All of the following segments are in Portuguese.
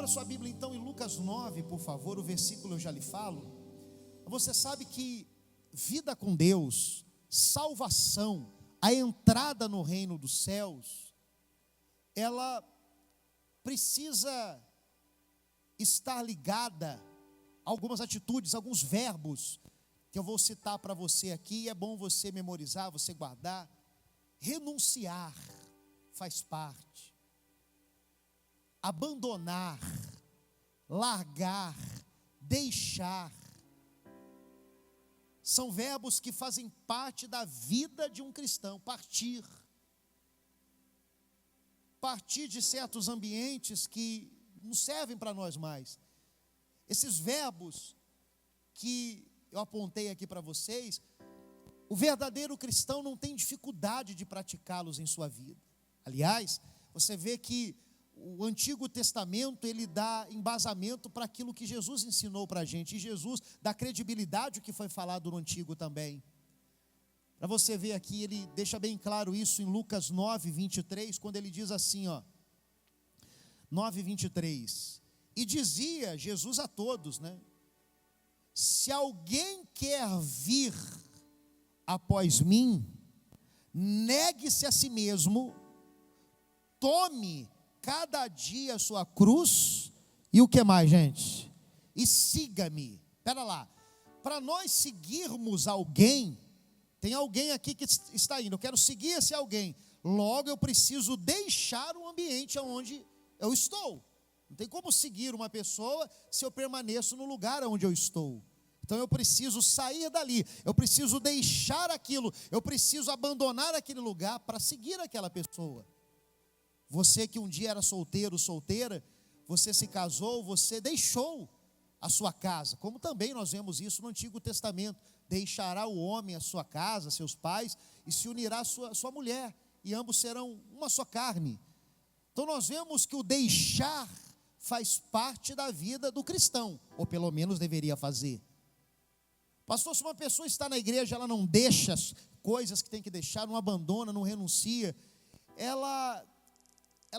Abra sua Bíblia então em Lucas 9, por favor, o versículo eu já lhe falo. Você sabe que vida com Deus, salvação, a entrada no reino dos céus, ela precisa estar ligada a algumas atitudes, alguns verbos, que eu vou citar para você aqui, e é bom você memorizar, você guardar. Renunciar faz parte. Abandonar, largar, deixar, são verbos que fazem parte da vida de um cristão. Partir de certos ambientes que não servem para nós mais. Esses verbos que eu apontei aqui para vocês, o verdadeiro cristão não tem dificuldade de praticá-los em sua vida. Aliás, você vê que o Antigo Testamento, ele dá embasamento para aquilo que Jesus ensinou para a gente. E Jesus dá credibilidade ao que foi falado no Antigo também. Para você ver aqui, ele deixa bem claro isso em Lucas 9, 23, quando ele diz assim, 9, 23. E dizia Jesus a todos, se alguém quer vir após mim, negue-se a si mesmo, tome cada dia a sua cruz, e o que mais, gente? E siga-me. Espera lá, para nós seguirmos alguém, tem alguém aqui que está indo, eu quero seguir esse alguém, logo eu preciso deixar o ambiente onde eu estou. Não tem como seguir uma pessoa se eu permaneço no lugar onde eu estou. Então eu preciso sair dali, eu preciso deixar aquilo, eu preciso abandonar aquele lugar para seguir aquela pessoa. Você que um dia era solteiro, solteira, você se casou, você deixou a sua casa, como também nós vemos isso no Antigo Testamento. Deixará o homem a sua casa, seus pais, e se unirá a sua mulher, e ambos serão uma só carne. Então nós vemos que o deixar faz parte da vida do cristão, ou pelo menos deveria fazer. Pastor, se uma pessoa está na igreja, ela não deixa as coisas que tem que deixar, não abandona, não renuncia, ela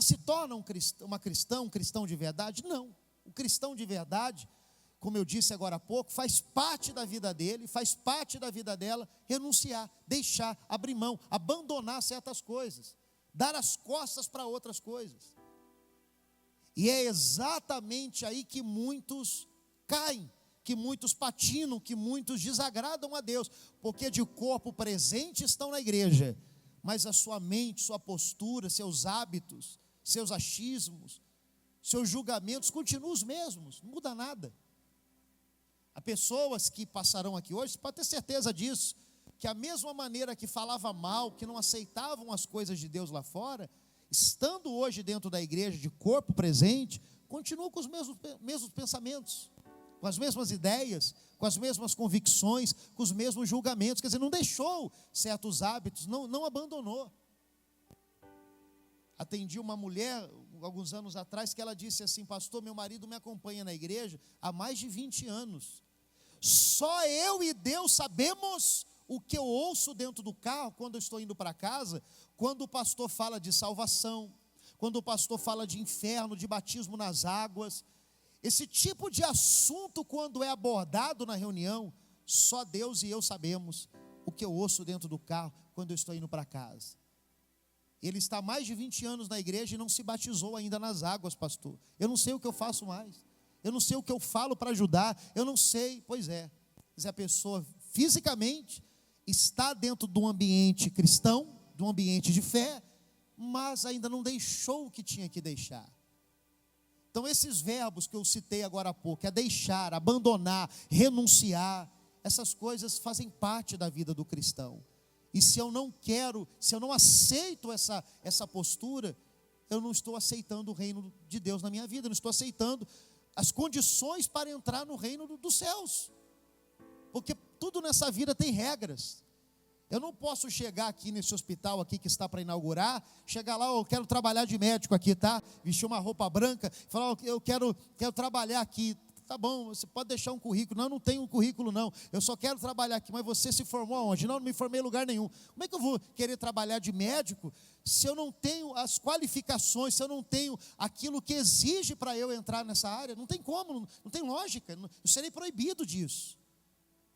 se torna um cristão de verdade? Não. O cristão de verdade, como eu disse agora há pouco, faz parte da vida dele, faz parte da vida dela, renunciar, deixar, abrir mão, abandonar certas coisas, dar as costas para outras coisas. E é exatamente aí que muitos caem, que muitos patinam, que muitos desagradam a Deus, porque de corpo presente estão na igreja, mas a sua mente, sua postura, seus hábitos, seus achismos, seus julgamentos continuam os mesmos, não muda nada. Há pessoas que passarão aqui hoje, você pode ter certeza disso, que a mesma maneira que falava mal, que não aceitavam as coisas de Deus lá fora, estando hoje dentro da igreja de corpo presente, continuam com os mesmos pensamentos, com as mesmas ideias, com as mesmas convicções, com os mesmos julgamentos. Quer dizer, não deixou certos hábitos, não abandonou. Atendi uma mulher, alguns anos atrás, que ela disse assim: pastor, meu marido me acompanha na igreja há mais de 20 anos. Só eu e Deus sabemos o que eu ouço dentro do carro, quando eu estou indo para casa, quando o pastor fala de salvação, quando o pastor fala de inferno, de batismo nas águas. Esse tipo de assunto, quando é abordado na reunião, só Deus e eu sabemos o que eu ouço dentro do carro, quando eu estou indo para casa. Ele está há mais de 20 anos na igreja e não se batizou ainda nas águas, pastor. Eu não sei o que eu faço mais. Eu não sei o que eu falo para ajudar. Eu não sei. Pois é. Se a pessoa fisicamente está dentro de um ambiente cristão, de um ambiente de fé, mas ainda não deixou o que tinha que deixar. Então esses verbos que eu citei agora há pouco, é deixar, abandonar, renunciar, essas coisas fazem parte da vida do cristão. E se eu não quero, se eu não aceito essa postura, eu não estou aceitando o reino de Deus na minha vida, eu não estou aceitando as condições para entrar no reino dos céus. Porque tudo nessa vida tem regras. Eu não posso chegar aqui nesse hospital aqui que está para inaugurar, chegar lá, eu quero trabalhar de médico aqui, tá? Vestir uma roupa branca, falar, eu quero trabalhar aqui, tá bom, você pode deixar um currículo. Não, eu não tenho um currículo não, eu só quero trabalhar aqui. Mas você se formou aonde? Não me formei em lugar nenhum. Como é que eu vou querer trabalhar de médico se eu não tenho as qualificações, se eu não tenho aquilo que exige para eu entrar nessa área? Não tem como, não tem lógica, eu serei proibido disso.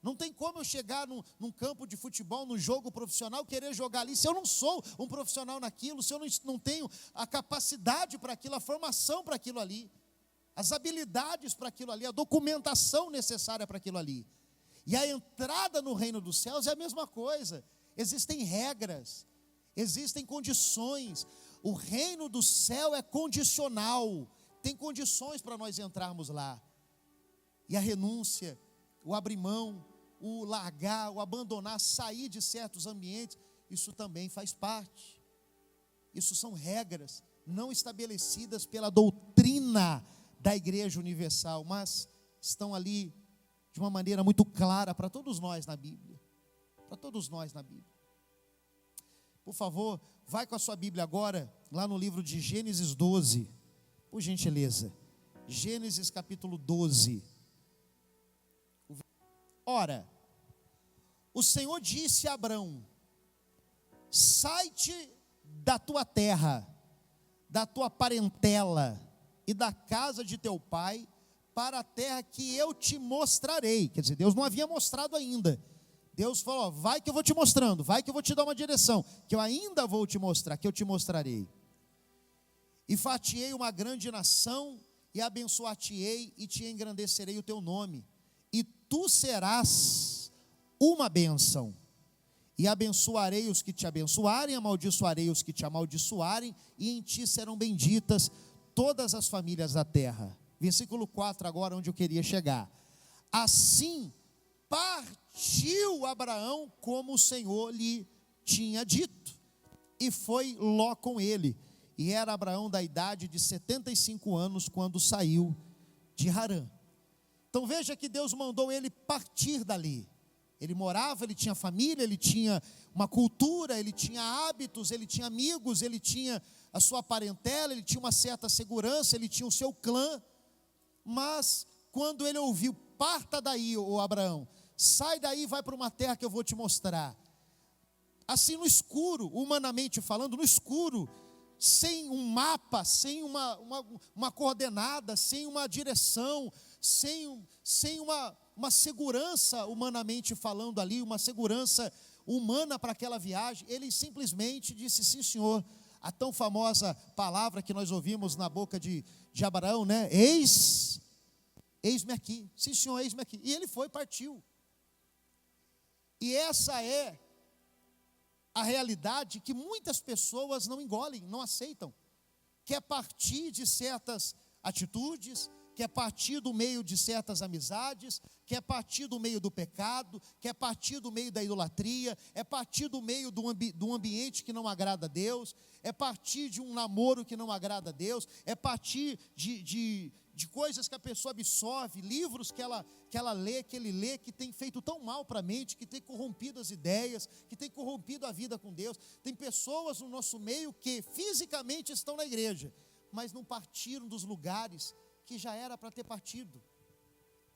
Não tem como eu chegar num campo de futebol, num jogo profissional, querer jogar ali, se eu não sou um profissional naquilo, se eu não tenho a capacidade para aquilo, a formação para aquilo ali, as habilidades para aquilo ali, a documentação necessária para aquilo ali. E a entrada no reino dos céus é a mesma coisa. Existem regras, existem condições. O reino do céu é condicional, tem condições para nós entrarmos lá. E a renúncia, o abrir mão, o largar, o abandonar, sair de certos ambientes, isso também faz parte. Isso são regras não estabelecidas pela doutrina da Igreja Universal, mas estão ali de uma maneira muito clara para todos nós na Bíblia. Para todos nós na Bíblia. Por favor, vai com a sua Bíblia agora, lá no livro de Gênesis 12, por gentileza. Gênesis capítulo 12. Ora, o Senhor disse a Abrão: sai-te da tua terra, da tua parentela e da casa de teu pai, para a terra que eu te mostrarei. Quer dizer, Deus não havia mostrado ainda. Deus falou: ó, vai que eu vou te mostrando, vai que eu vou te dar uma direção, que eu ainda vou te mostrar, que eu te mostrarei. E fatiei uma grande nação, e abençoar-te-ei, e te engrandecerei o teu nome. E tu serás uma bênção, e abençoarei os que te abençoarem, amaldiçoarei os que te amaldiçoarem, e em ti serão benditas todas as famílias da terra. Versículo 4 agora, onde eu queria chegar. Assim partiu Abraão como o Senhor lhe tinha dito, e foi Ló com ele, e era Abraão da idade de 75 anos, quando saiu de Harã. Então veja que Deus mandou ele partir dali. Ele morava, ele tinha família, ele tinha uma cultura, ele tinha hábitos, ele tinha amigos, ele tinha a sua parentela, ele tinha uma certa segurança, ele tinha o seu clã. Mas quando ele ouviu: parta daí, ô Abraão, sai daí e vai para uma terra que eu vou te mostrar. Assim no escuro, humanamente falando, no escuro, sem um mapa, sem uma coordenada, sem uma direção, sem uma segurança humanamente falando ali, uma segurança humana para aquela viagem, ele simplesmente disse: sim, senhor. A tão famosa palavra que nós ouvimos na boca de Abraão, né? Eis-me aqui, sim, senhor, eis-me aqui. E ele foi, partiu. E essa é a realidade que muitas pessoas não engolem, não aceitam. Quer partir de certas atitudes, quer partir do meio de certas amizades, quer partir do meio do pecado, quer partir do meio da idolatria, é partir do meio do ambiente que não agrada a Deus, é partir de um namoro que não agrada a Deus, é partir de coisas que a pessoa absorve, livros que ela lê, que ele lê, que tem feito tão mal para a mente, que tem corrompido as ideias, que tem corrompido a vida com Deus. Tem pessoas no nosso meio que fisicamente estão na igreja, mas não partiram dos lugares que já era para ter partido.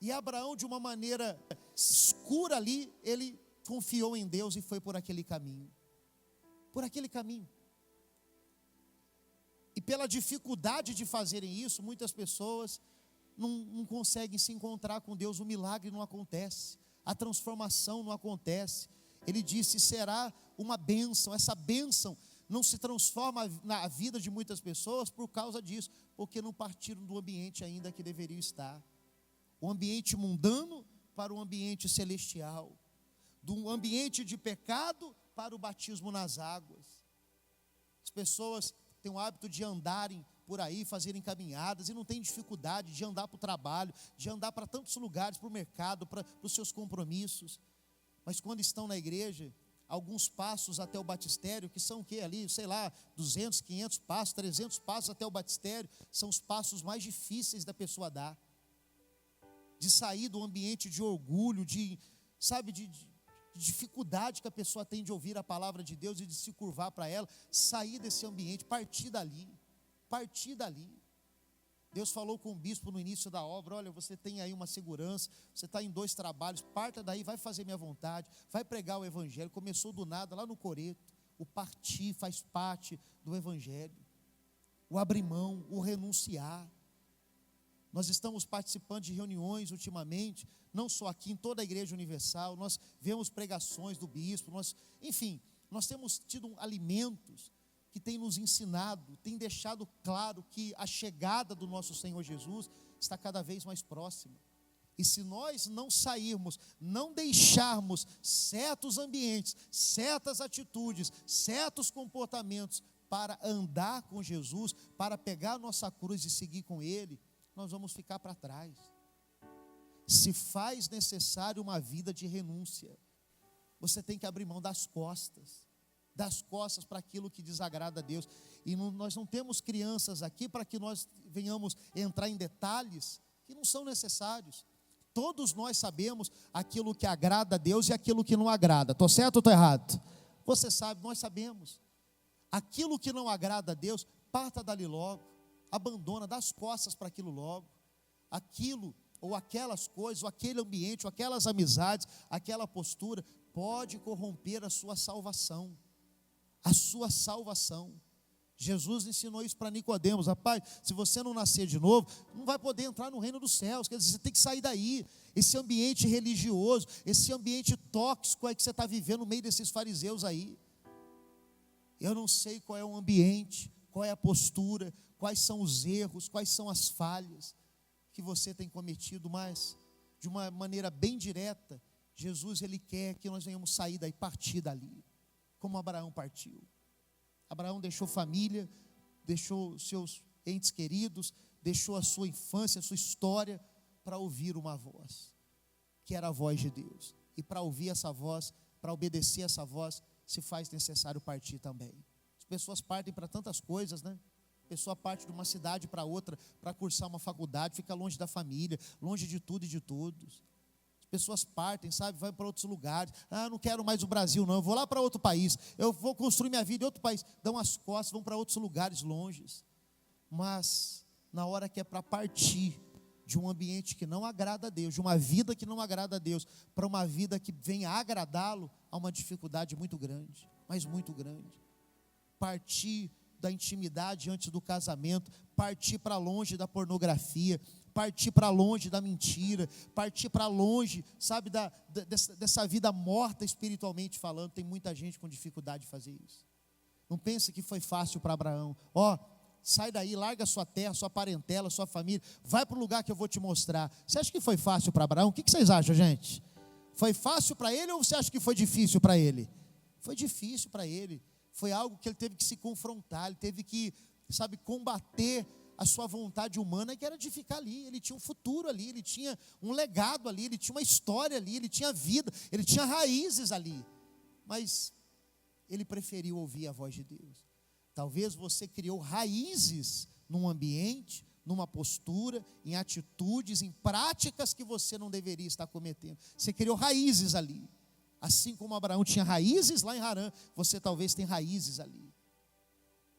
E Abraão, de uma maneira escura ali, ele confiou em Deus e foi por aquele caminho. Por aquele caminho. E pela dificuldade de fazerem isso, muitas pessoas não conseguem se encontrar com Deus, o milagre não acontece, a transformação não acontece. Ele disse: será uma bênção. Essa bênção não se transforma na vida de muitas pessoas por causa disso, porque não partiram do ambiente ainda que deveriam estar. O ambiente mundano para o ambiente celestial, do ambiente de pecado para o batismo nas águas. As pessoas têm o hábito de andarem por aí, fazerem caminhadas, e não tem dificuldade de andar para o trabalho, de andar para tantos lugares, para o mercado, para os seus compromissos. Mas quando estão na igreja, alguns passos até o batistério, que são o quê ali, sei lá, 200, 500 passos, 300 passos até o batistério, são os passos mais difíceis da pessoa dar. De sair do ambiente de orgulho, de dificuldade que a pessoa tem de ouvir a palavra de Deus e de se curvar para ela, sair desse ambiente, partir dali. Deus falou com o bispo no início da obra: olha, você tem aí uma segurança, você está em 2 trabalhos, parta daí, vai fazer minha vontade, vai pregar o evangelho. Começou do nada, lá no Coreto. O partir faz parte do evangelho, o abrir mão, o renunciar. Nós estamos participando de reuniões ultimamente, não só aqui, em toda a Igreja Universal, nós vemos pregações do bispo, enfim, nós temos tido alimentos que têm nos ensinado, têm deixado claro que a chegada do nosso Senhor Jesus está cada vez mais próxima. E se nós não sairmos, não deixarmos certos ambientes, certas atitudes, certos comportamentos para andar com Jesus, para pegar a nossa cruz e seguir com Ele, nós vamos ficar para trás. Se faz necessário uma vida de renúncia. Você tem que abrir mão das costas para aquilo que desagrada a Deus. E nós não temos crianças aqui para que nós venhamos entrar em detalhes que não são necessários. Todos nós sabemos aquilo que agrada a Deus e aquilo que não agrada. Estou certo ou estou errado? Você sabe, nós sabemos. Aquilo que não agrada a Deus, parta dali logo. Abandona, dá as costas para aquilo logo. Aquilo, ou aquelas coisas, ou aquele ambiente, ou aquelas amizades, aquela postura, pode corromper a sua salvação. A sua salvação. Jesus ensinou isso para Nicodemos: rapaz, se você não nascer de novo, não vai poder entrar no reino dos céus. Quer dizer, você tem que sair daí. Esse ambiente religioso, esse ambiente tóxico é que você está vivendo no meio desses fariseus aí. Eu não sei qual é o ambiente, qual é a postura, quais são os erros, quais são as falhas que você tem cometido, mas de uma maneira bem direta, Jesus, Ele quer que nós venhamos sair daí, partir dali, como Abraão partiu. Abraão deixou família, deixou seus entes queridos, deixou a sua infância, a sua história, para ouvir uma voz, que era a voz de Deus. E para ouvir essa voz, para obedecer essa voz, se faz necessário partir também. As pessoas partem para tantas coisas, né? A pessoa parte de uma cidade para outra, para cursar uma faculdade, fica longe da família, longe de tudo e de todos. As pessoas partem, sabe, vai para outros lugares. Ah, não quero mais o Brasil não, eu vou lá para outro país, eu vou construir minha vida em outro país. Dão as costas, vão para outros lugares longes. Mas na hora que é para partir de um ambiente que não agrada a Deus, de uma vida que não agrada a Deus, para uma vida que venha agradá-lo, há uma dificuldade muito grande, mas muito grande. Partir da intimidade antes do casamento, partir para longe da pornografia, partir para longe da mentira, partir para longe, sabe, dessa vida morta espiritualmente falando. Tem muita gente com dificuldade de fazer isso. Não pense que foi fácil para Abraão. Sai daí, larga sua terra, sua parentela, sua família, vai para o lugar que eu vou te mostrar. Você acha que foi fácil para Abraão? O que vocês acham, gente? Foi fácil para ele ou você acha que foi difícil para ele? Foi difícil para ele. Foi algo que ele teve que se confrontar, ele teve que, sabe, combater a sua vontade humana, que era de ficar ali. Ele tinha um futuro ali, ele tinha um legado ali, ele tinha uma história ali, ele tinha vida, ele tinha raízes ali. Mas ele preferiu ouvir a voz de Deus. Talvez você criou raízes num ambiente, numa postura, em atitudes, em práticas que você não deveria estar cometendo. Você criou raízes ali. Assim como Abraão tinha raízes lá em Harã, você talvez tenha raízes ali.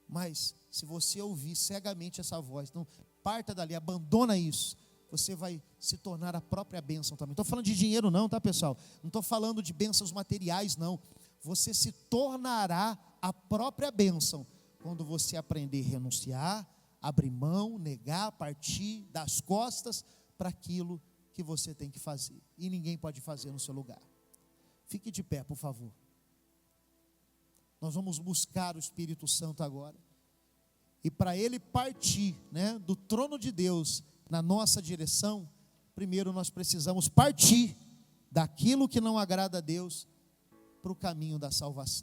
Mas se você ouvir cegamente essa voz, então parta dali, abandona isso, você vai se tornar a própria bênção também. Não estou falando de dinheiro não, tá, pessoal? Não estou falando de bênçãos materiais não. Você se tornará a própria bênção quando você aprender a renunciar, abrir mão, negar, partir, dar as costas para aquilo que você tem que fazer. E ninguém pode fazer no seu lugar. Fique de pé, por favor. Nós vamos buscar o Espírito Santo agora. E para ele partir, né, do trono de Deus na nossa direção, primeiro nós precisamos partir daquilo que não agrada a Deus para o caminho da salvação.